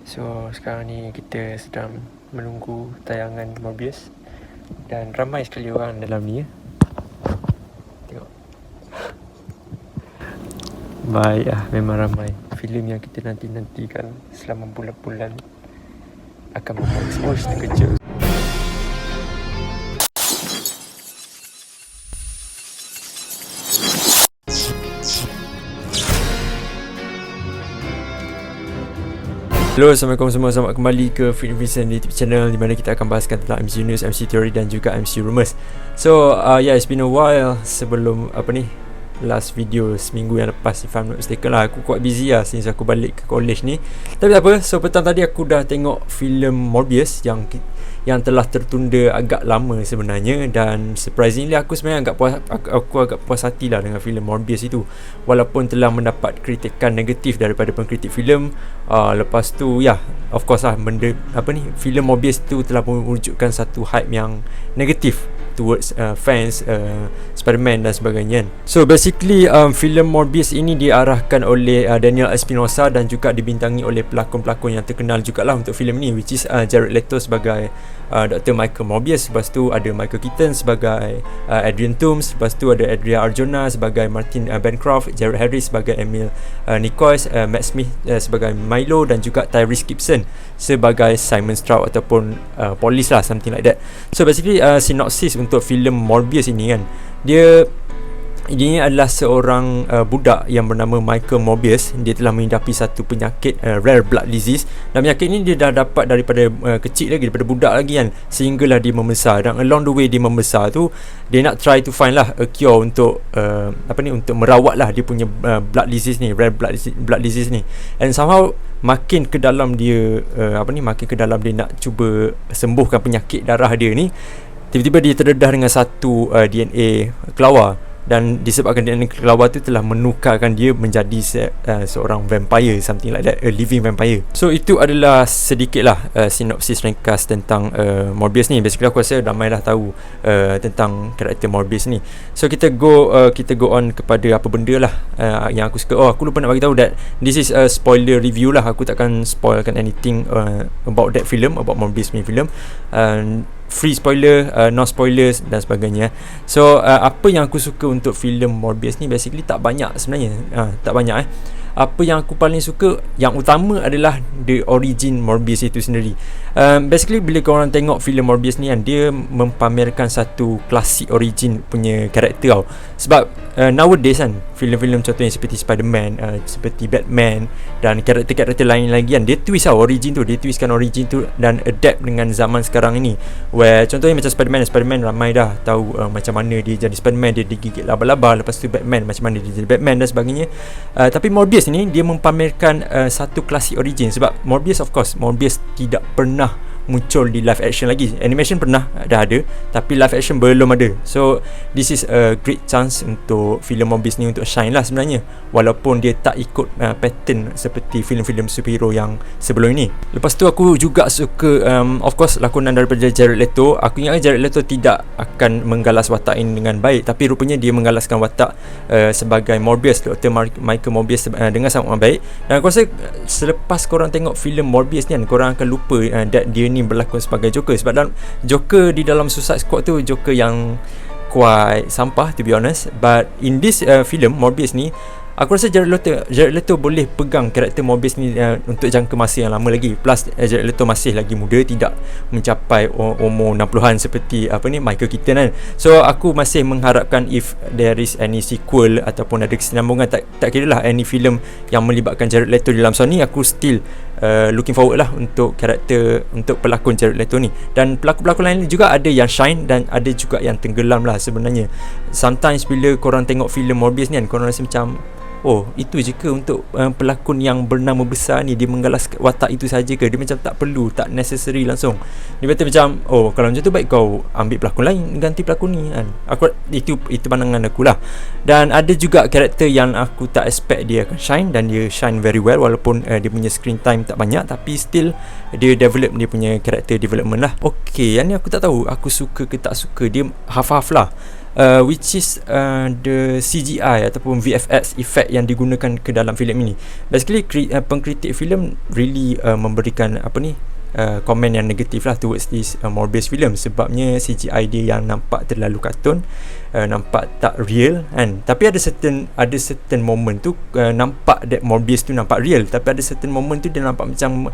So sekarang ni kita sedang menunggu tayangan Morbius dan ramai sekali orang dalam ni ya. Tengok. Baik memang ramai. Filem yang kita nantikan selama bulan-bulan akan mengekspos terkejut. Hello, Assalamualaikum semua. Selamat kembali ke Film Vincent YouTube channel di mana kita akan bahaskan tentang MCU News, MCU Theory dan juga MCU Rumors. So, it's been a while sebelum last video seminggu yang lepas, if I'm not mistaken lah. Aku quite busy lah since aku balik ke college ni. Tapi tak apa, so petang tadi aku dah tengok filem Morbius yang telah tertunda agak lama sebenarnya, dan surprisingly aku sebenarnya agak puas hati lah dengan filem Morbius itu, walaupun telah mendapat kritikan negatif daripada pengkritik filem. Lepas tu of course lah, filem Morbius tu telah mewujudkan satu hype yang negatif towards fans Spider-Man dan sebagainya. So basically filem Morbius ini diarahkan oleh Daniel Espinosa dan juga dibintangi oleh pelakon-pelakon yang terkenal jugalah untuk filem ni, which is Jared Leto sebagai Dr. Michael Morbius. Lepas tu ada Michael Keaton sebagai Adrian Toomes. Lepas tu ada Adria Arjona sebagai Martin Bancroft, Jared Harris sebagai Emil Nichols, Matt Smith sebagai Milo, dan juga Tyrese Gibson sebagai Simon Stroud ataupun Police lah, something like that. So basically sinopsis untuk filem Morbius ini kan, dia adalah seorang budak yang bernama Michael Morbius. Dia telah menghadapi satu penyakit rare blood disease, dan penyakit ni dia dah dapat daripada kecil lagi, daripada budak lagi kan, sehinggalah dia membesar. Dan along the way dia membesar tu, dia nak try to find lah a cure untuk untuk merawat lah dia punya blood disease ni, rare blood disease ni. And somehow makin ke dalam dia makin ke dalam dia nak cuba sembuhkan penyakit darah dia ni, tiba-tiba dia terdedah dengan satu DNA kelawar. Dan disebabkan DNA kelawar tu telah menukarkan dia menjadi seorang vampire, something like that, a living vampire. So itu adalah sedikit lah sinopsis ringkas tentang Morbius ni. Basically aku rasa ramai dah tahu tentang karakter Morbius ni. So kita go on kepada apa benda lah yang aku suka. Aku lupa nak bagi tahu that this is a spoiler review lah. Aku takkan spoilkan anything about that film, about Morbius ni film. Free spoiler, no spoilers dan sebagainya. So apa yang aku suka untuk filem Morbius ni basically tak banyak sebenarnya. Tak banyak Apa yang aku paling suka, yang utama adalah the origin Morbius itu sendiri. Basically bila korang tengok filem Morbius ni kan, dia mempamerkan satu klasik origin punya karakter tau. Sebab nowadays kan, filem-filem contohnya seperti Spider-Man, seperti Batman dan karakter-karakter lain lagi kan, dia twist tau origin tu. Dia twistkan origin tu dan adapt dengan zaman sekarang ini. Where contohnya macam Spider-Man ramai dah tahu macam mana dia jadi Spider-Man, dia digigit laba-laba. Lepas tu Batman, macam mana dia jadi Batman dan sebagainya. Tapi Morbius ni dia mempamerkan satu klasik origin. Sebab Morbius tidak pernah muncul di live action lagi. Animation pernah dah ada, tapi live action belum ada. So this is a great chance untuk filem Morbius ni untuk shine lah sebenarnya, walaupun dia tak ikut pattern seperti filem-filem superhero yang sebelum ini. Lepas tu aku juga suka of course lakonan daripada Jared Leto. Aku ingat Jared Leto tidak akan menggalas watak ini dengan baik, tapi rupanya dia menggalaskan watak sebagai Morbius, Dr. Michael Morbius dengan sangat baik. Dan aku rasa selepas korang tengok filem Morbius ni kan, korang akan lupa that dia ni berlakon sebagai Joker. Sebab dalam Joker di dalam Suicide Squad tu Joker yang quite sampah, to be honest. But in this film Morbius ni, aku rasa Jared Leto boleh pegang karakter Morbius ni untuk jangka masa yang lama lagi. Plus Jared Leto masih lagi muda, tidak mencapai umur 60-an seperti Michael Keaton kan. So aku masih mengharapkan if there is any sequel ataupun ada kesinambungan, tak kira lah any film yang melibatkan Jared Leto di dalam Sony, aku still looking forward lah untuk untuk pelakon Jared Leto ni. Dan pelakon-pelakon lain juga ada yang shine dan ada juga yang tenggelam lah sebenarnya. Sometimes bila korang tengok filem Morbius ni kan, korang rasa macam, itu je ke untuk pelakon yang bernama besar ni, dia menggalas watak itu saja ke? Dia macam tak perlu, tak necessary langsung. Dia kata macam, kalau macam tu baik kau ambil pelakon lain, ganti pelakon ni kan. Itu pandangan aku lah. Dan ada juga karakter yang aku tak expect dia akan shine, dan dia shine very well, walaupun dia punya screen time tak banyak, tapi still dia develop dia punya karakter development lah. Okay, yang ni aku tak tahu aku suka ke tak suka. Dia half-half lah. which is the CGI ataupun VFX effect yang digunakan ke dalam filem ini. Basically pengkritik filem really memberikan komen yang negatif lah towards this Morbius film, sebabnya CGI dia yang nampak terlalu kartun, nampak tak real kan. Tapi ada certain moment tu nampak that Morbius tu nampak real, tapi ada certain moment tu dia nampak macam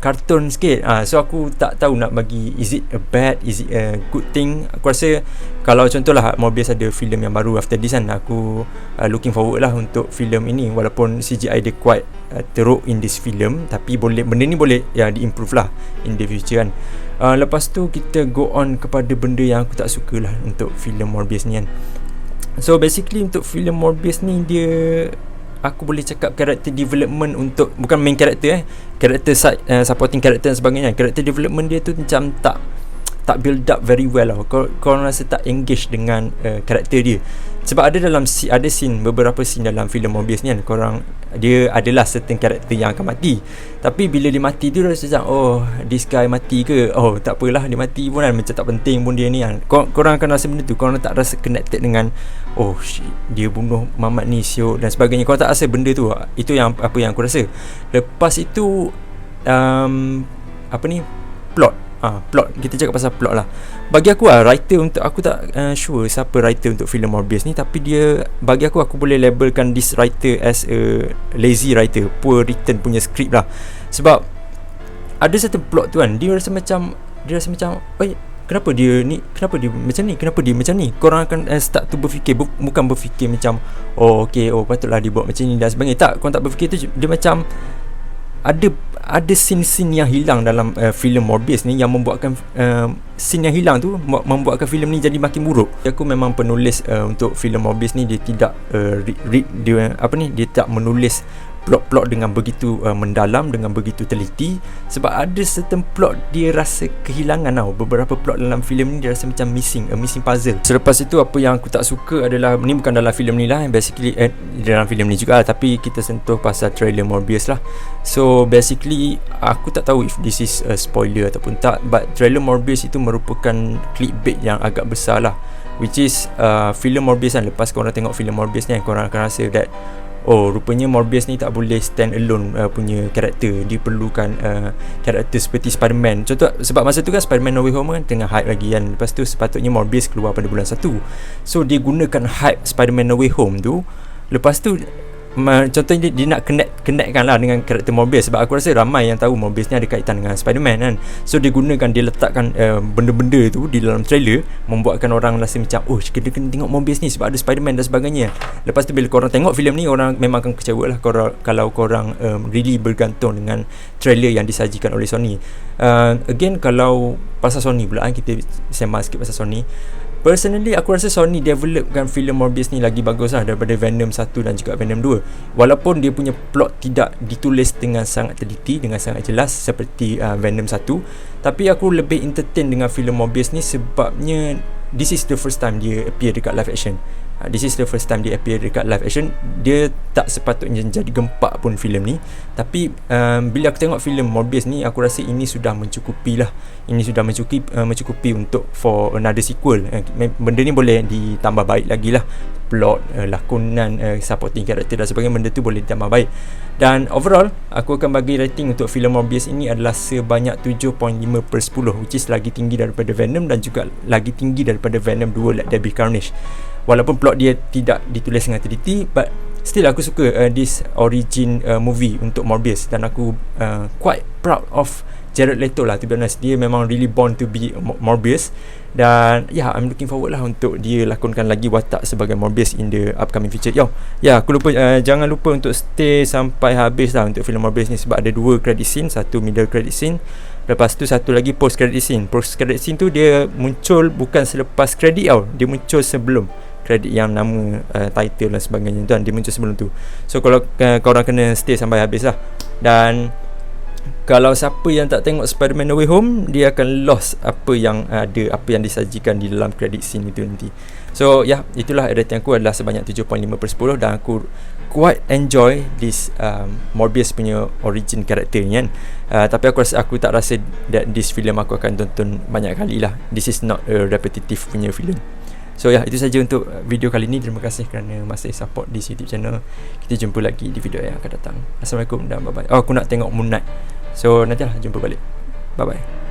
kartun sikit. So aku tak tahu nak bagi, is it a bad, is it a good thing. Aku rasa kalau contohlah Morbius ada filem yang baru after this kan, aku looking forward lah untuk filem ini, walaupun CGI dia quite teruk in this film, tapi benda ni boleh diimprove lah in the future kan. Lepas tu kita go on kepada benda yang aku tak suka lah untuk filem Morbius ni kan. So basically untuk filem Morbius ni, dia, aku boleh cakap character development untuk, bukan main character character side, supporting character dan sebagainya, character development dia tu macam tak build up very well lah. Korang rasa tak engage dengan karakter dia. Sebab ada scene, beberapa scene dalam filem Morbius ni kan, dia adalah certain karakter yang akan mati, tapi bila dia mati tu rasa macam, oh this guy mati ke, oh tak apalah dia mati pun kan, macam tak penting pun dia ni kan. Korang akan rasa benda tu, korang tak rasa connected dengan, oh shit, dia bunuh Mamat ni siok dan sebagainya. Korang tak rasa benda tu. Itu yang apa yang aku rasa. Lepas itu plot, kita cakap pasal plot lah. Bagi aku writer, untuk aku tak sure siapa writer untuk filem Morbius ni, tapi dia, bagi aku boleh labelkan this writer as a lazy writer, poor written punya script lah. Sebab ada satu plot tu kan, dia rasa macam kenapa dia macam ni. Korang akan start tu berfikir, bukan berfikir macam patutlah dia buat macam ni dan sebagainya. Tak, korang tak berfikir tu. Dia macam ada scene-scene yang hilang dalam filem Morbius ni, yang membuatkan scene yang hilang tu membuatkan filem ni jadi makin buruk. Aku memang penulis untuk filem Morbius ni, dia tidak dia tak menulis plot-plot dengan begitu mendalam, dengan begitu teliti. Sebab ada certain plot dia rasa kehilangan tau. Beberapa plot dalam filem ni dia rasa macam missing puzzle. Selepas itu, apa yang aku tak suka adalah, ni bukan dalam filem ni lah, basically dalam filem ni juga lah, tapi kita sentuh pasal trailer Morbius lah. So basically aku tak tahu if this is a spoiler ataupun tak, but trailer Morbius itu merupakan clickbait yang agak besar lah, which is filem Morbius kan. Lepas korang tengok filem Morbius ni, korang akan rasa that rupanya Morbius ni tak boleh stand alone punya karakter. Dia perlukan karakter seperti Spider-Man. Contoh, sebab masa tu kan Spider-Man No Way Home kan tengah hype lagi kan. Lepas tu sepatutnya Morbius keluar pada bulan 1. So dia gunakan hype Spider-Man No Way Home tu. Lepas tu contohnya dia nak connectkan lah dengan karakter Morbius. Sebab aku rasa ramai yang tahu Morbius ni ada kaitan dengan Spider-Man kan. So dia letakkan benda-benda tu di dalam trailer, membuatkan orang rasa macam, kita kena tengok Morbius ni sebab ada Spider-Man dan sebagainya. Lepas tu bila korang tengok filem ni, orang memang akan kecewa lah kalau korang really bergantung dengan trailer yang disajikan oleh Sony. Again, kalau pasal Sony pula, kita sembang sikit pasal Sony. Personally, aku rasa Sony developkan filem Morbius ni lagi bagus lah daripada Venom 1 dan juga Venom 2. Walaupun dia punya plot tidak ditulis dengan sangat teliti, dengan sangat jelas seperti Venom 1, tapi aku lebih entertain dengan filem Morbius ni sebabnya this is the first time dia appear dekat live action. Dia tak sepatutnya jadi gempak pun filem ni. Tapi bila aku tengok filem Morbius ni, aku rasa ini sudah mencukupi lah. Ini sudah mencukupi untuk for another sequel. Benda ni boleh ditambah baik lagi lah. Plot, lakonan, supporting character dan sebagainya, benda tu boleh ditambah baik. Dan overall, aku akan bagi rating untuk filem Morbius ini adalah sebanyak 7.5/10, which is lagi tinggi daripada Venom dan juga lagi tinggi daripada Venom 2 Let There Be Carnage. Walaupun plot dia tidak ditulis dengan teliti, but still aku suka this origin movie untuk Morbius. Dan aku quite proud of Jared Leto lah, to be honest. Dia memang really born to be Morbius. Dan I'm looking forward lah untuk dia lakonkan lagi watak sebagai Morbius in the upcoming future. Aku lupa, jangan lupa untuk stay sampai habis lah untuk filem Morbius ni, sebab ada 2 credit scene, satu middle credit scene, lepas tu satu lagi post credit scene. Post credit scene tu dia muncul bukan selepas credit tau, dia muncul sebelum kredit yang nama title dan sebagainya tu kan, dia muncul sebelum tu. So kalau korang kena stay sampai habis lah. Dan kalau siapa yang tak tengok Spider-Man No Way Home, dia akan lost apa yang disajikan di dalam credit scene itu nanti. So itulah rating aku adalah sebanyak 7.5/10. Dan aku quite enjoy this Morbius punya origin character ni kan. Tapi aku tak rasa that this film aku akan tonton banyak kali lah. This is not a repetitive punya film. So itu saja untuk video kali ni. Terima kasih kerana masih support di YouTube channel. Kita jumpa lagi di video yang akan datang. Assalamualaikum dan bye bye. Aku nak tengok Moon Knight, so nantilah jumpa balik. Bye bye.